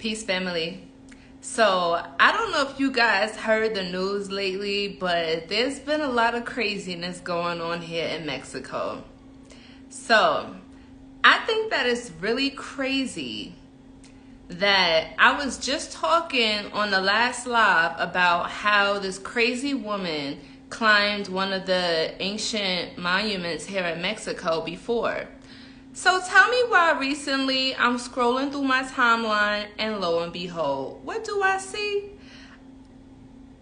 Peace, family. So, I don't know if you guys heard the news lately, but there's been a lot of craziness going on here in Mexico. So, I think that it's really crazy that I was just talking on the last live about how this crazy woman climbed one of the ancient monuments here in Mexico before. So tell me why recently I'm scrolling through my timeline and lo and behold, what do I see?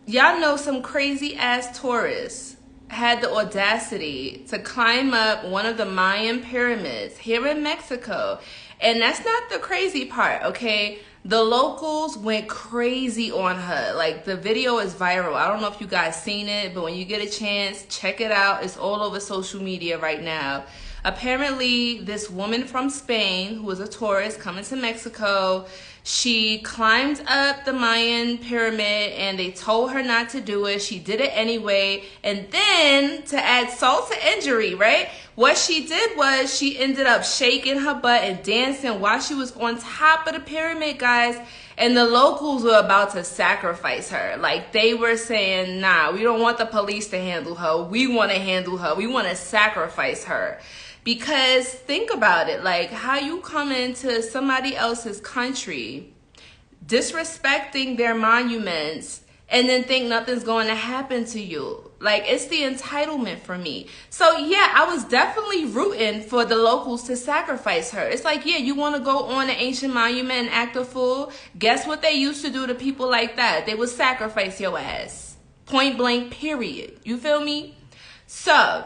Y'all know some crazy ass tourists had the audacity to climb up one of the Mayan pyramids here in Mexico. And that's not the crazy part, okay? The locals went crazy on her. Like, the video is viral. I don't know if you guys seen it, but when you get a chance, check it out. It's all over social media right now. Apparently, this woman from Spain, who was a tourist coming to Mexico, she climbed up the Mayan pyramid and they told her not to do it. She did it anyway. And then, to add salt to injury, right? What she did was she ended up shaking her butt and dancing while she was on top of the pyramid, guys. And the locals were about to sacrifice her. Like, they were saying, nah, we don't want the police to handle her. We want to handle her. We want to sacrifice her. Because think about it, like how you come into somebody else's country, disrespecting their monuments, and then think nothing's going to happen to you. Like, it's the entitlement for me. So yeah, I was definitely rooting for the locals to sacrifice her. It's like, yeah, you want to go on an ancient monument and act a fool? Guess what they used to do to people like that? They would sacrifice your ass. Point blank, period. You feel me? So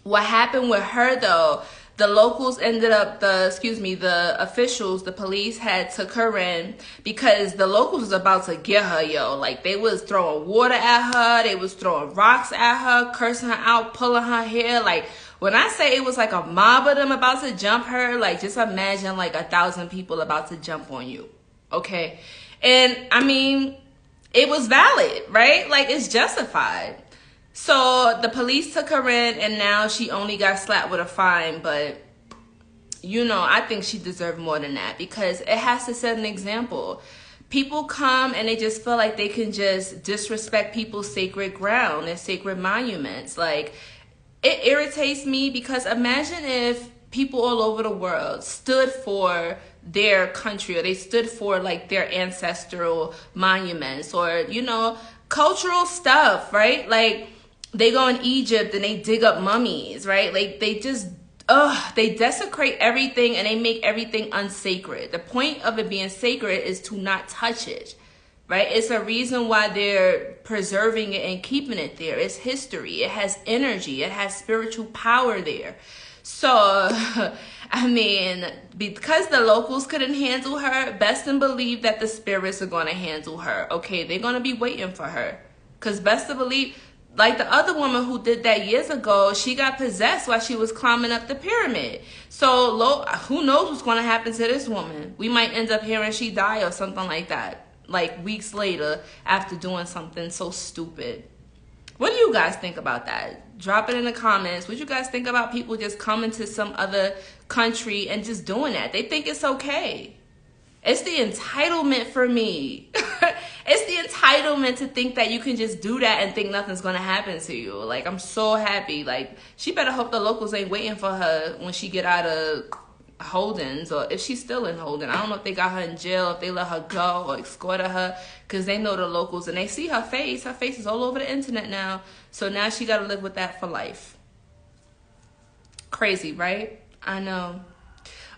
what happened with her though, the locals ended up, the officials, the police had took her in because the locals was about to get her, yo. Like, they was throwing water at her, they was throwing rocks at her, cursing her out, pulling her hair. Like, when I say it was like a mob of them about to jump her, like, just imagine like 1,000 people about to jump on you, okay? And I mean, it was valid, right? Like, it's justified. So the police took her in and now she only got slapped with a fine. But, you know, I think she deserved more than that because it has to set an example. People come and they just feel like they can just disrespect people's sacred ground and sacred monuments. Like, it irritates me because imagine if people all over the world stood for their country or they stood for like their ancestral monuments or, you know, cultural stuff, right? Like, they go in Egypt and they dig up mummies, right? Like, they just, they desecrate everything and they make everything unsacred. The point of it being sacred is to not touch it, right? It's a reason why they're preserving it and keeping it there. It's history. It has energy. It has spiritual power there. So, I mean, because the locals couldn't handle her, best and believe that the spirits are going to handle her, okay? They're going to be waiting for her. Because best to believe, like the other woman who did that years ago, she got possessed while she was climbing up the pyramid. So who knows what's going to happen to this woman? We might end up hearing she died or something like that, like weeks later after doing something so stupid. What do you guys think about that? Drop it in the comments. What do you guys think about people just coming to some other country and just doing that? They think it's okay. It's the entitlement for me. It's the entitlement to think that you can just do that and think nothing's going to happen to you. Like, I'm so happy. Like, she better hope the locals ain't waiting for her when she get out of Holdings, or if she's still in Holding. I don't know if they got her in jail, if they let her go or escorted her, because they know the locals and they see her face. Her face is all over the internet now. So now she got to live with that for life. Crazy, right? I know.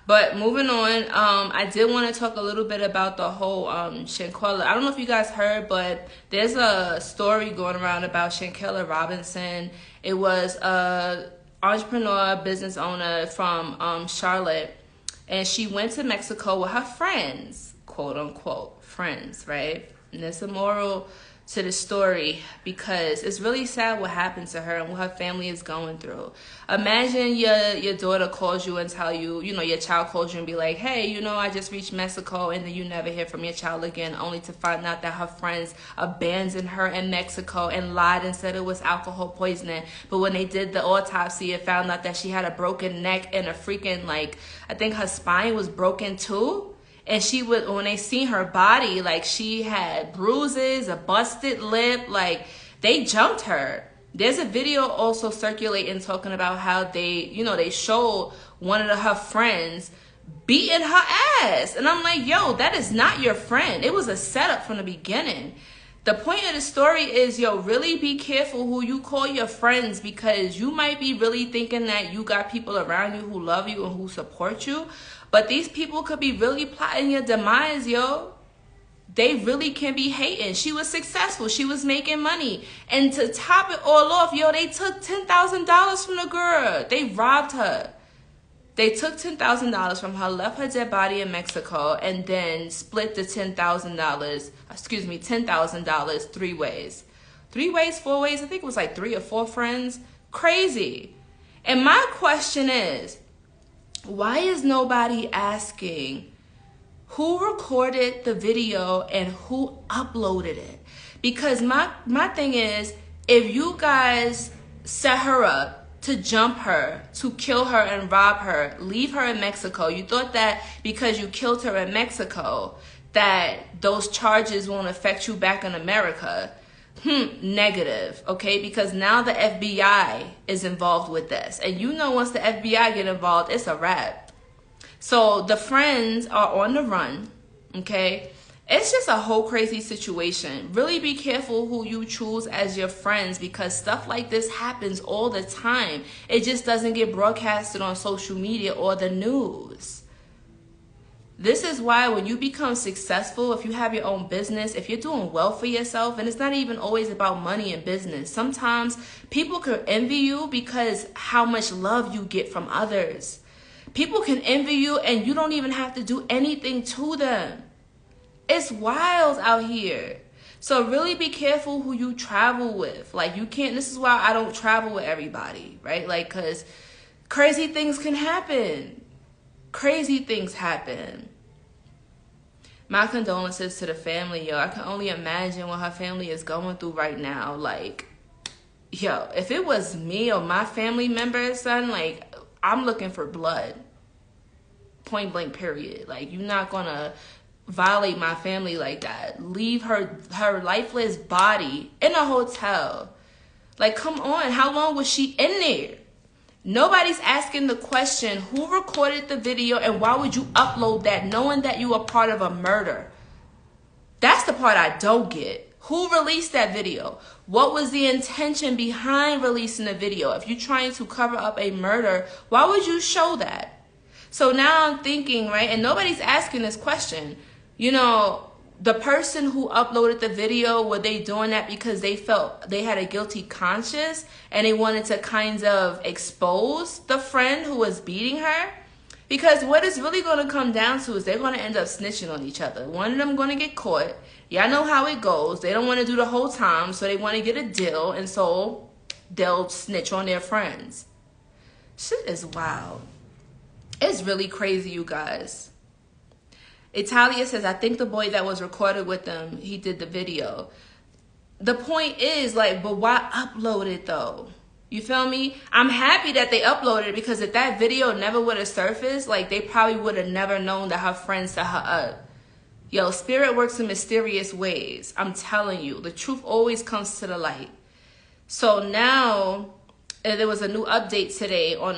But moving on, I did want to talk a little bit about the whole Shanquella. I don't know if you guys heard, but there's a story going around about Shanquella Robinson. It was a entrepreneur, business owner from Charlotte, and she went to Mexico with her friends, quote unquote friends, right? And there's a moral to the story because it's really sad what happened to her and what her family is going through. Imagine your daughter calls you and tell you, you know, your child calls you and be like, hey, you know, I just reached Mexico, and then you never hear from your child again, only to find out that her friends abandoned her in Mexico and lied and said it was alcohol poisoning. But when they did the autopsy, it found out that she had a broken neck and a freaking, like, I think her spine was broken too. And she would, when they seen her body, like she had bruises, a busted lip, like they jumped her. There's a video also circulating talking about how they showed one of her friends beating her ass. And I'm like, yo, that is not your friend. It was a setup from the beginning. The point of the story is, yo, really be careful who you call your friends, because you might be really thinking that you got people around you who love you and who support you. But these people could be really plotting your demise, yo. They really can be hating. She was successful. She was making money. And to top it all off, yo, they took $10,000 from the girl. They robbed her. They took $10,000 from her, left her dead body in Mexico, and then split the $10,000 three ways. 3 ways, 4 ways? I think it was like 3 or 4 friends. Crazy. And my question is, why is nobody asking who recorded the video and who uploaded it? Because my thing is, if you guys set her up to jump her, to kill her and rob her, leave her in Mexico, you thought that because you killed her in Mexico, that those charges won't affect you back in America. Negative, okay? Because now the FBI is involved with this. And you know once the FBI get involved, it's a wrap. So the friends are on the run, okay? It's just a whole crazy situation. Really be careful who you choose as your friends, because stuff like this happens all the time. It just doesn't get broadcasted on social media or the news. This is why when you become successful, if you have your own business, if you're doing well for yourself, and it's not even always about money and business. Sometimes people could envy you because how much love you get from others. People can envy you and you don't even have to do anything to them. It's wild out here. So really be careful who you travel with. Like, you can't, this is why I don't travel with everybody, right? Like, because crazy things can happen. Crazy things happen. My condolences to the family, yo. I can only imagine what her family is going through right now. Like, yo, if it was me or my family members, son, like, I'm looking for blood. Point blank, period. Like, you're not going to violate my family like that. Leave her lifeless body in a hotel. Like, come on. How long was she in there? Nobody's asking the question, who recorded the video and why would you upload that knowing that you are part of a murder? That's the part I don't get. Who released that video? What was the intention behind releasing the video? If you're trying to cover up a murder, why would you show that? So now I'm thinking, right, and nobody's asking this question. You know, the person who uploaded the video, were they doing that because they felt they had a guilty conscience and they wanted to kind of expose the friend who was beating her? Because what it's really going to come down to is they're going to end up snitching on each other. One of them going to get caught. Y'all know how it goes. They don't want to do the whole time, so they want to get a deal, and so they'll snitch on their friends. Shit is wild. It's really crazy, you guys. Italia says, I think the boy that was recorded with them, he did the video. The point is, like, but why upload it, though? You feel me? I'm happy that they uploaded it, because if that video never would have surfaced, like, they probably would have never known that her friend set her up. Yo, spirit works in mysterious ways. I'm telling you, the truth always comes to the light. So now, there was a new update today on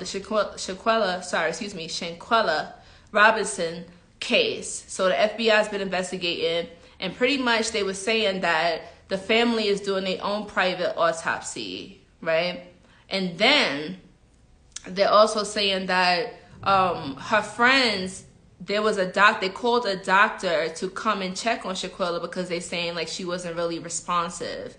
the Shanquella Robinson case. So the FBI has been investigating, and pretty much they were saying that the family is doing their own private autopsy, right? And then they're also saying that her friends, there was a they called a doctor to come and check on Shanquella because they're saying like she wasn't really responsive.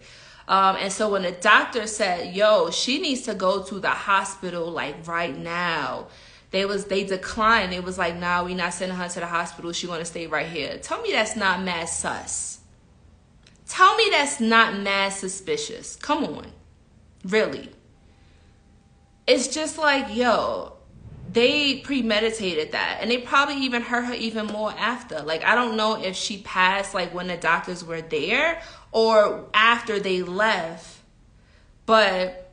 And so when the doctor said, yo, she needs to go to the hospital like right now, they declined. It was like, nah, we're not sending her to the hospital. She's going to stay right here. Tell me that's not mad sus. Tell me that's not mad suspicious. Come on. Really. It's just like, yo, they premeditated that. And they probably even hurt her even more after. Like, I don't know if she passed like when the doctors were there or after they left. But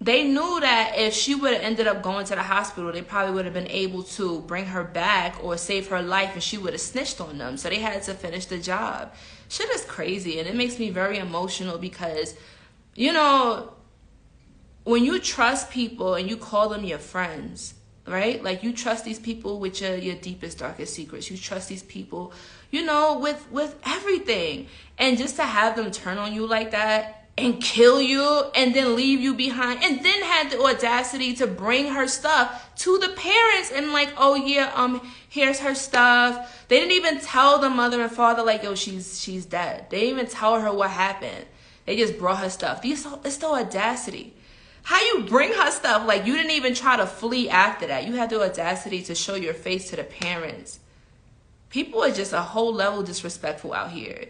they knew that if she would have ended up going to the hospital, they probably would have been able to bring her back or save her life, and she would have snitched on them. So they had to finish the job. Shit is crazy, and it makes me very emotional because, you know, when you trust people and you call them your friends, right? Like, you trust these people with your deepest, darkest secrets. You trust these people, you know, with everything. And just to have them turn on you like that and kill you and then leave you behind, and then had the audacity to bring her stuff to the parents and like, oh yeah, here's her stuff. They didn't even tell the mother and father like, yo, she's dead. They didn't even tell her what happened. They just brought her stuff. It's the audacity. How you bring her stuff? Like, you didn't even try to flee after that. You had the audacity to show your face to the parents. People are just a whole level disrespectful out here.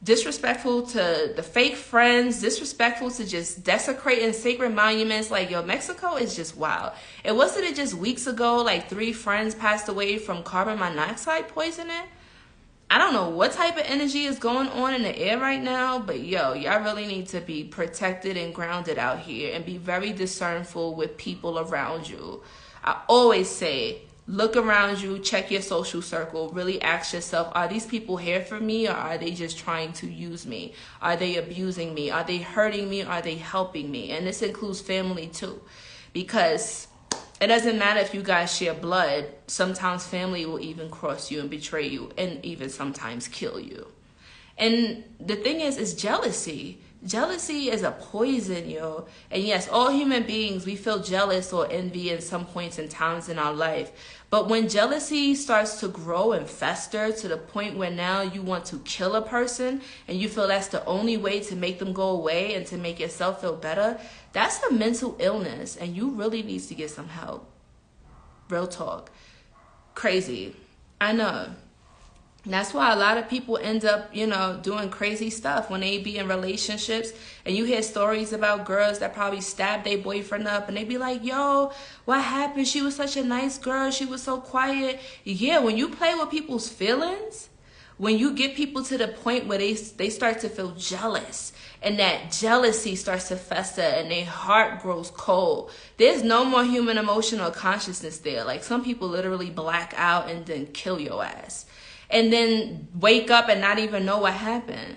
Disrespectful to the fake friends, disrespectful to just desecrating sacred monuments. Like, yo, Mexico is just wild. And wasn't it just weeks ago, like 3 friends passed away from carbon monoxide poisoning? I don't know what type of energy is going on in the air right now, but yo, y'all really need to be protected and grounded out here and be very discernful with people around you. I always say, look around you, check your social circle, really ask yourself, are these people here for me, or are they just trying to use me? Are they abusing me? Are they hurting me? Are they helping me? And this includes family too, because it doesn't matter if you guys share blood. Sometimes family will even cross you and betray you and even sometimes kill you. And the thing is jealousy. Jealousy is a poison, yo. And yes, all human beings, we feel jealous or envy at some points and times in our life. But when jealousy starts to grow and fester to the point where now you want to kill a person and you feel that's the only way to make them go away and to make yourself feel better, that's a mental illness, and you really need to get some help. Real talk. Crazy. I know. That's why a lot of people end up, you know, doing crazy stuff when they be in relationships. And you hear stories about girls that probably stabbed their boyfriend up, and they be like, yo, what happened? She was such a nice girl. She was so quiet. Yeah, when you play with people's feelings, when you get people to the point where they start to feel jealous, and that jealousy starts to fester and their heart grows cold, there's no more human emotion or consciousness there. Like, some people literally black out and then kill your ass, and then wake up and not even know what happened.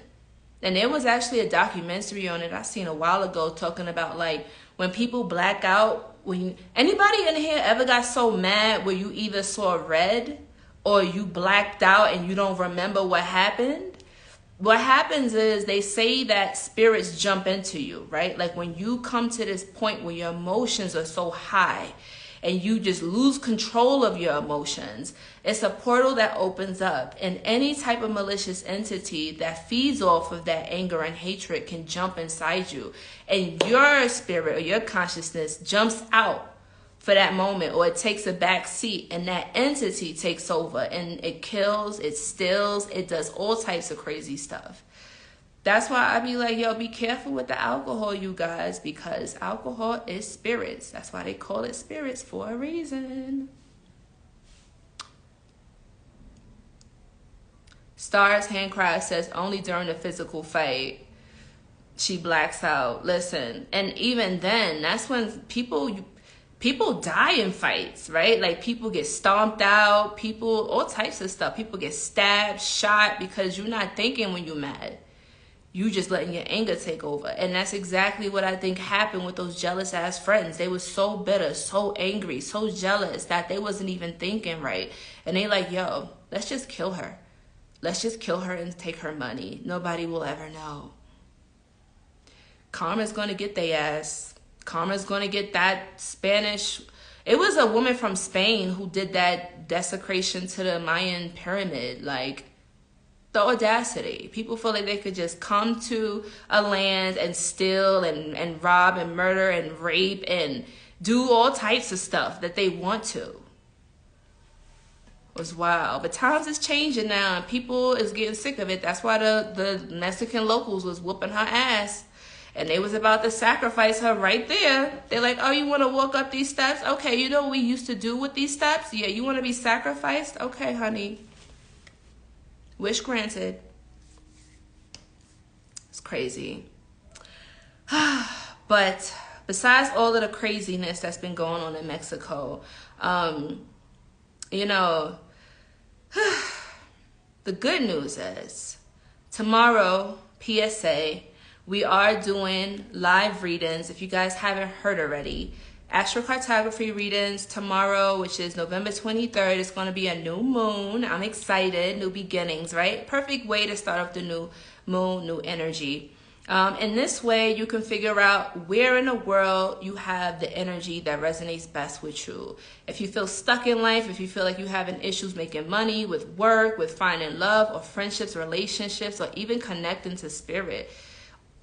And there was actually a documentary on it I seen a while ago talking about, like, when people black out, anybody in here ever got so mad where you either saw red or you blacked out and you don't remember what happened? What happens is they say that spirits jump into you, right? Like, when you come to this point where your emotions are so high and you just lose control of your emotions, it's a portal that opens up, and any type of malicious entity that feeds off of that anger and hatred can jump inside you, and your spirit or your consciousness jumps out for that moment, or it takes a back seat, and that entity takes over and it kills, it steals, it does all types of crazy stuff. That's why I be like, yo, be careful with the alcohol, you guys, because alcohol is spirits. That's why they call it spirits, for a reason. Stars Handcraft says only during the physical fight she blacks out. Listen, and even then, that's when people die in fights, right? Like, people get stomped out, all types of stuff. People get stabbed, shot, because you're not thinking when you're mad. You just letting your anger take over. And that's exactly what I think happened with those jealous ass friends. They were so bitter, so angry, so jealous that they wasn't even thinking right. And they like, yo, let's just kill her. Let's just kill her and take her money. Nobody will ever know. Karma's going to get their ass. Karma's going to get that Spanish. It was a woman from Spain who did that desecration to the Mayan Pyramid. Like, the audacity. People feel like they could just come to a land and steal and rob and murder and rape and do all types of stuff that they want to. It was wild. But times is changing now, and people is getting sick of it. That's why the Mexican locals was whooping her ass. And they was about to sacrifice her right there. They're like, oh, you want to walk up these steps? Okay, you know what we used to do with these steps? Yeah, you want to be sacrificed? Okay, honey. Wish granted. It's crazy. But besides all of the craziness that's been going on in Mexico, you know, the good news is tomorrow, PSA, we are doing live readings. If you guys haven't heard already, astrocartography readings tomorrow, which is November 23rd. It's going to be a new moon. I'm excited. New beginnings, right? Perfect way to start off the new moon, new energy. In this way, you can figure out where in the world you have the energy that resonates best with you. If you feel stuck in life, if you feel like you're having issues making money, with work, with finding love or friendships, relationships, or even connecting to spirit,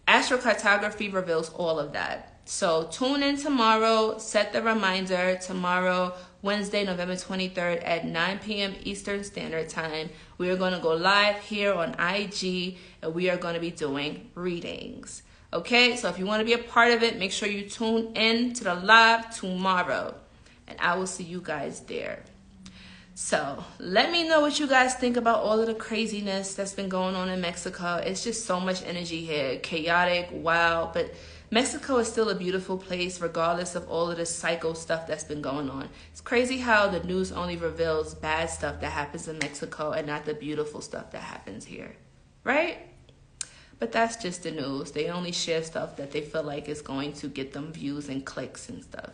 astrocartography reveals all of that. So tune in tomorrow. Set the reminder tomorrow, Wednesday, November 23rd at 9 p.m. Eastern Standard Time. We are going to go live here on IG, and we are going to be doing readings. Okay, so if you want to be a part of it, make sure you tune in to the live tomorrow, and I will see you guys there. So let me know what you guys think about all of the craziness that's been going on in Mexico. It's just so much energy here, chaotic, wild, but Mexico is still a beautiful place regardless of all of the psycho stuff that's been going on. It's crazy how the news only reveals bad stuff that happens in Mexico and not the beautiful stuff that happens here, right? But that's just the news. They only share stuff that they feel like is going to get them views and clicks and stuff.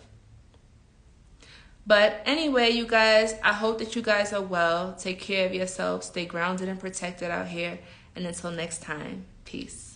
But anyway, you guys, I hope that you guys are well. Take care of yourselves. Stay grounded and protected out here. And until next time, peace.